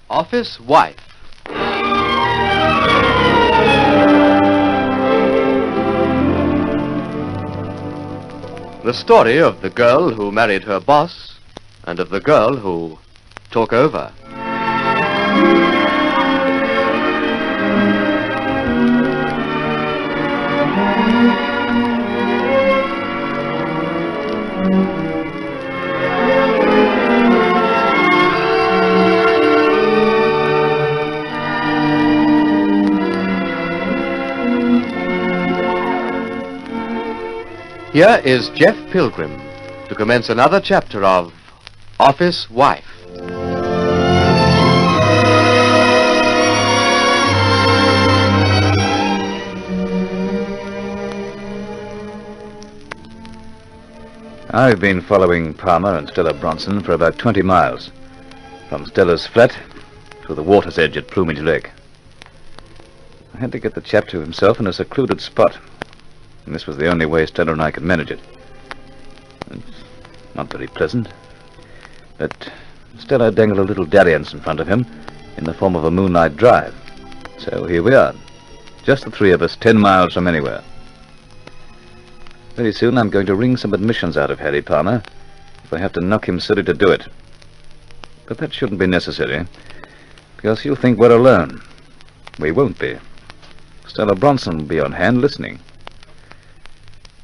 Office Wife. The story of the girl who married her boss and of the girl who took over. Here is Jeff Pilgrim to commence another chapter of Office Wife. I've been following Palmer and Stella Bronson for about 20 miles, from Stella's flat to the water's edge at Plumage Lake. I had to get the chap to himself in a secluded spot, and this was the only way Stella and I could manage it. It's not very pleasant, but Stella dangled a little dalliance in front of him in the form of a moonlight drive. So here we are, just the three of us, 10 miles from anywhere. Very soon I'm going to wring some admissions out of Harry Palmer, if I have to knock him silly to do it. But that shouldn't be necessary, because he'll think we're alone. We won't be. Stella Bronson will be on hand listening.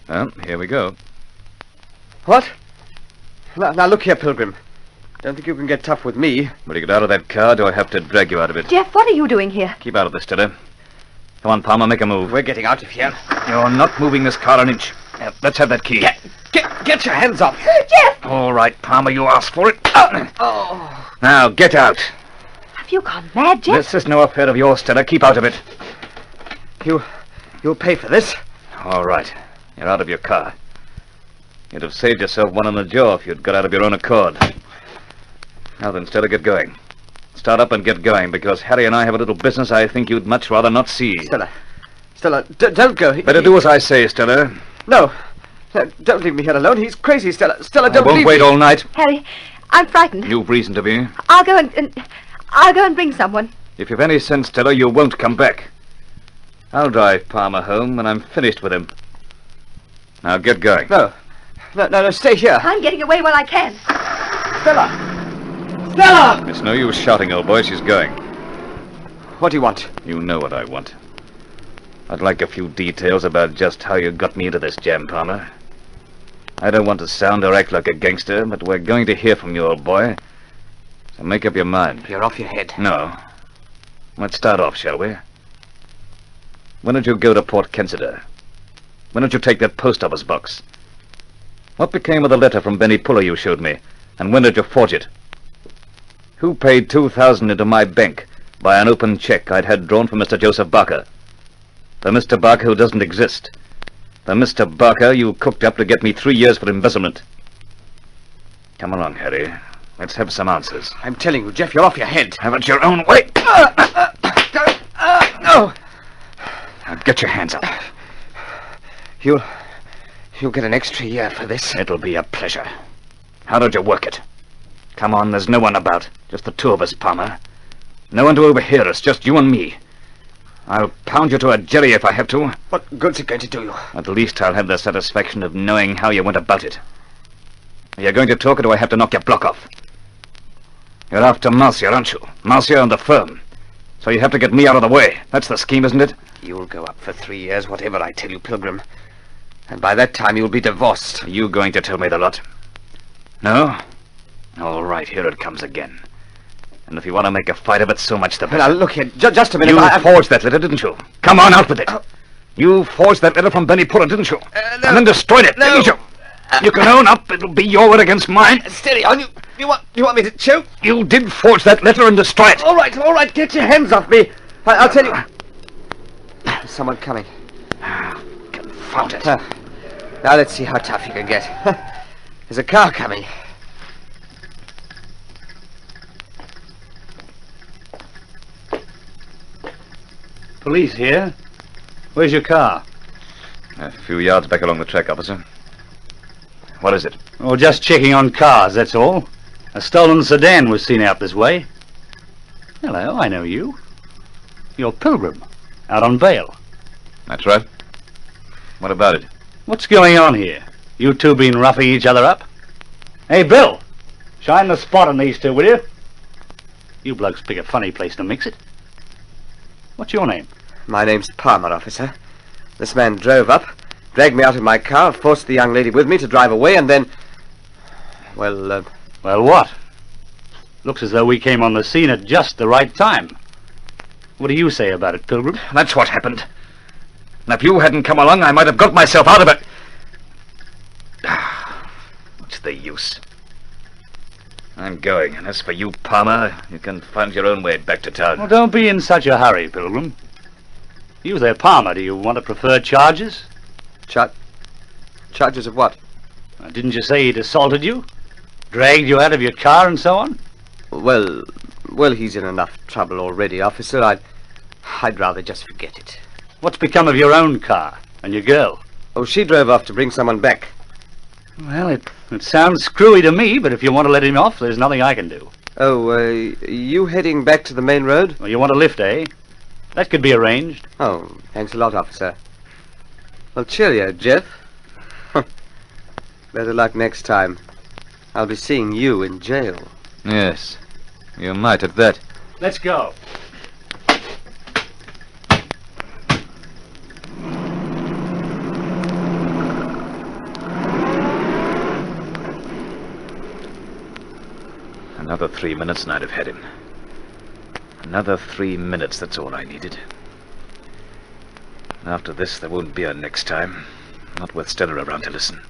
Well, here we go. What? Now look here, Pilgrim. Don't think you can get tough with me. Will you get out of that car, or do I have to drag you out of it? Jeff, what are you doing here? Keep out of this, Stella. Come on, Palmer, make a move. We're getting out of here. You're not moving this car an inch. Let's have that key. Get your hands off. Jeff! All right, Palmer, you asked for it. Oh. Now, get out. Have you gone mad, Jeff? This is no affair of yours, Stella. Keep out of it. You'll pay for this. All right. You're out of your car. You'd have saved yourself one in the jaw if you'd got out of your own accord. Now then, Stella, get going. Start up and get going, because Harry and I have a little business I think you'd much rather not see. Stella, don't go. Better do as I say, Stella. No, don't leave me here alone. He's crazy, Stella. Stella, don't leave me. I won't wait all night. Harry, I'm frightened. You've reason to be. I'll go and bring someone. If you've any sense, Stella, you won't come back. I'll drive Palmer home when I'm finished with him. Now get going. No, stay here. I'm getting away while I can. Stella! It's no use shouting, old boy. She's going. What do you want? You know what I want. I'd like a few details about just how you got me into this jam, Palmer. I don't want to sound or act like a gangster, but we're going to hear from you, old boy. So make up your mind. You're off your head. No. Let's start off, shall we? When did you go to Port Kensington? When did you take that post office box? What became of the letter from Benny Puller you showed me? And when did you forge it? Who paid $2,000 into my bank by an open check I'd had drawn from Mr. Joseph Barker? The Mr. Barker who doesn't exist. The Mr. Barker you cooked up to get me 3 years for embezzlement. Come along, Harry. Let's have some answers. I'm telling you, Jeff, you're off your head. Have it your own way. No. Now get your hands up. You'll get an extra year for this. It'll be a pleasure. How did you work it? Come on, there's no one about. Just the two of us, Palmer. No one to overhear us, just you and me. I'll pound you to a jelly if I have to. What good's it going to do you? At least I'll have the satisfaction of knowing how you went about it. Are you going to talk, or do I have to knock your block off? You're after Marcia, aren't you? Marcia and the firm. So you have to get me out of the way. That's the scheme, isn't it? You'll go up for 3 years, whatever I tell you, Pilgrim. And by that time you'll be divorced. Are you going to tell me the lot? No? All right, here it comes again. And if you want to make a fight of it, so much the better. Now, look here, just a minute. You forged that letter, didn't you? Come on, out with it. You forged that letter from Benny Puller, didn't you? No. And then destroyed it, didn't you? You can own up. It'll be your word against mine. Steady on. You want me to choke? You did forge that letter and destroy it. All right. Get your hands off me. I'll tell you. There's someone coming. Confound it. Now let's see how tough you can get. There's a car coming. Police here? Where's your car? A few yards back along the track, officer. What is it? Oh, just checking on cars, that's all. A stolen sedan was seen out this way. Hello, I know you. You're Pilgrim, out on bail. That's right. What about it? What's going on here? You two been roughing each other up? Hey, Bill, shine the spot on these two, will you? You blokes pick a funny place to mix it. What's your name? My name's Palmer, officer. This man drove up, dragged me out of my car, forced the young lady with me to drive away, and then... Well, Well, what? Looks as though we came on the scene at just the right time. What do you say about it, Pilgrim? That's what happened. And if you hadn't come along, I might have got myself out of it. What's the use? I'm going, and as for you, Palmer, you can find your own way back to town. Well, don't be in such a hurry, Pilgrim. You there, Palmer, do you want to prefer charges? Charges of what? Didn't you say he'd assaulted you? Dragged you out of your car and so on? Well, he's in enough trouble already, officer. I'd rather just forget it. What's become of your own car and your girl? Oh, she drove off to bring someone back. Well, it sounds screwy to me, but if you want to let him off, there's nothing I can do. Oh, you heading back to the main road? Well, you want a lift, eh? That could be arranged. Oh, thanks a lot, officer. Well, cheerio, Jeff. Better luck next time. I'll be seeing you in jail. Yes, you might at that. Let's go. Another 3 minutes and I'd have had him. Another 3 minutes, that's all I needed. After this, there won't be a next time. Not with Stella around to listen.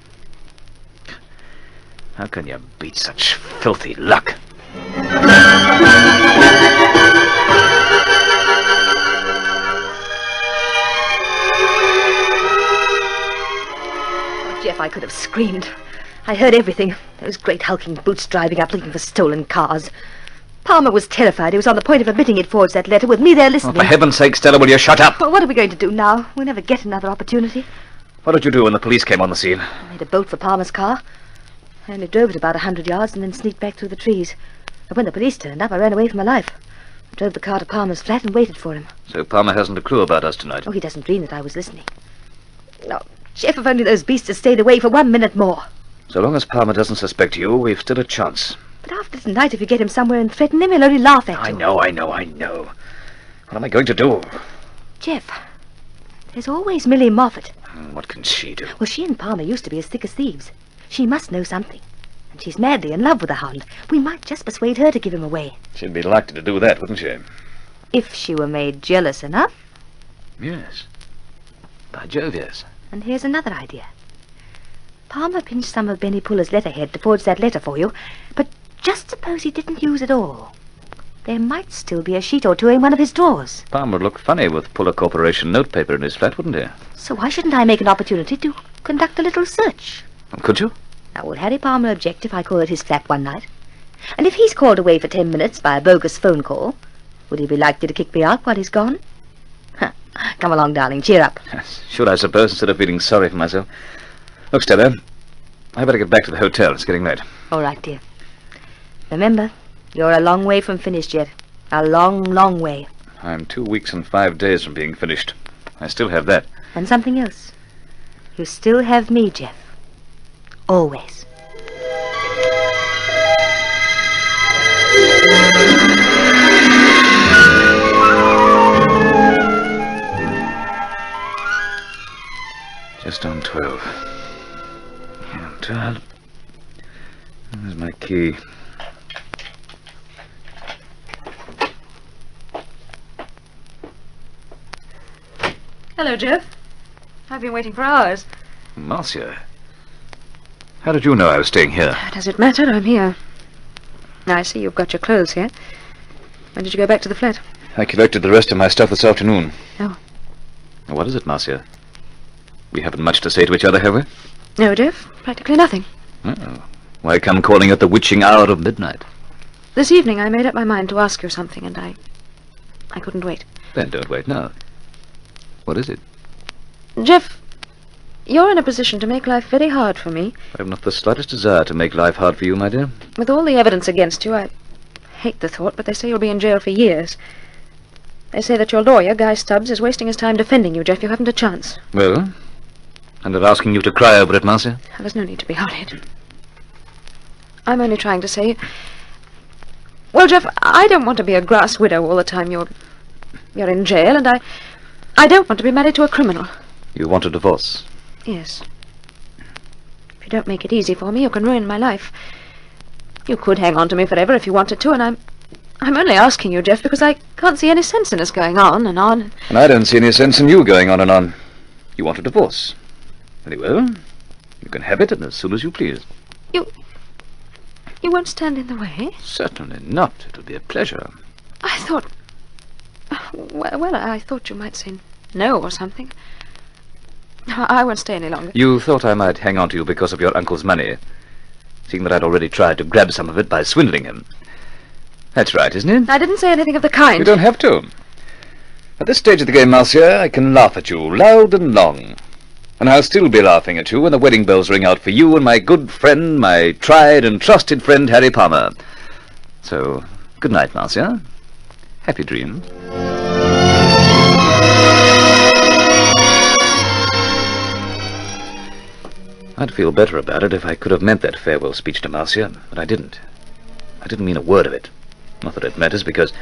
How can you beat such filthy luck? Oh, Jeff, I could have screamed. I heard everything. Those great hulking brutes driving up looking for stolen cars. Palmer was terrified. He was on the point of admitting he'd forged that letter with me there listening. Oh, for heaven's sake, Stella, will you shut up? Well, what are we going to do now? We'll never get another opportunity. What did you do when the police came on the scene? I made a bolt for Palmer's car. I only drove it about 100 yards and then sneaked back through the trees. But when the police turned up, I ran away for my life. I drove the car to Palmer's flat and waited for him. So Palmer hasn't a clue about us tonight? Oh, he doesn't dream that I was listening. No, Jeff, if only those beasts had stayed away for 1 minute more. So long as Palmer doesn't suspect you, we've still a chance. But after tonight, if you get him somewhere and threaten him, he'll only laugh at you. I know. What am I going to do? Jeff, there's always Millie Moffat. What can she do? Well, she and Palmer used to be as thick as thieves. She must know something. And she's madly in love with the hound. We might just persuade her to give him away. She'd be likely to do that, wouldn't she? If she were made jealous enough. Yes. By Jove, yes. And here's another idea. Palmer pinched some of Benny Puller's letterhead to forge that letter for you, but just suppose he didn't use it all. There might still be a sheet or two in one of his drawers. Palmer would look funny with Puller Corporation notepaper in his flat, wouldn't he? So why shouldn't I make an opportunity to conduct a little search? Could you? Now, will Harry Palmer object if I call at his flat one night? And if he's called away for 10 minutes by a bogus phone call, would he be likely to kick me out while he's gone? Come along, darling, cheer up. Should, I suppose, instead of feeling sorry for myself. Look, Stella, I better get back to the hotel. It's getting late. All right, dear. Remember, you're a long way from finished yet. A long, long way. I'm 2 weeks and 5 days from being finished. I still have that. And something else. You still have me, Jeff. Always. Just on 12. Yeah, there's my key. Hello, Jeff. I've been waiting for hours. Marcia. How did you know I was staying here? Does it matter? I'm here. I see you've got your clothes here. When did you go back to the flat? I collected the rest of my stuff this afternoon. Oh. What is it, Marcia? We haven't much to say to each other, have we? No, Jeff. Practically nothing. Oh. Why come calling at the witching hour of midnight? This evening I made up my mind to ask you something, and I couldn't wait. Then don't wait now. What is it? Jeff, you're in a position to make life very hard for me. I've not the slightest desire to make life hard for you, my dear. With all the evidence against you, I hate the thought, but they say you'll be in jail for years. They say that your lawyer, Guy Stubbs, is wasting his time defending you, Jeff. You haven't a chance. Well, and they're asking you to cry over it, Marcia? There's no need to be horrid. I'm only trying to say... Well, Jeff, I don't want to be a grass widow all the time you're in jail, and I don't want to be married to a criminal. You want a divorce? Yes. If you don't make it easy for me, you can ruin my life. You could hang on to me forever if you wanted to, and I'm only asking you, Jeff, because I can't see any sense in us going on and on. And I don't see any sense in you going on and on. You want a divorce. Very well. You can have it as soon as you please. You won't stand in the way? Certainly not. It'll be a pleasure. I thought... Well, I thought you might say no or something. I won't stay any longer. You thought I might hang on to you because of your uncle's money, seeing that I'd already tried to grab some of it by swindling him. That's right, isn't it? I didn't say anything of the kind. You don't have to. At this stage of the game, Marcia, I can laugh at you loud and long. And I'll still be laughing at you when the wedding bells ring out for you and my good friend, my tried and trusted friend, Harry Palmer. So, good night, Marcia. Happy dreams. I'd feel better about it if I could have meant that farewell speech to Marcia, but I didn't. I didn't mean a word of it. Not that it matters, because,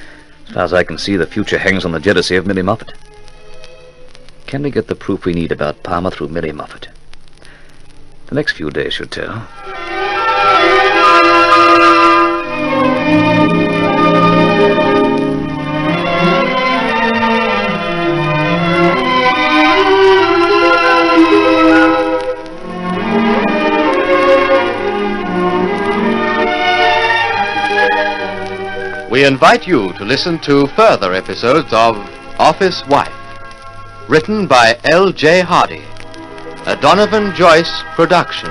as far as I can see, the future hangs on the jealousy of Millie Moffat. Can we get the proof we need about Palmer through Millie Moffat? The next few days should tell. We invite you to listen to further episodes of Office Wife, written by L.J. Hardy, a Donovan Joyce production.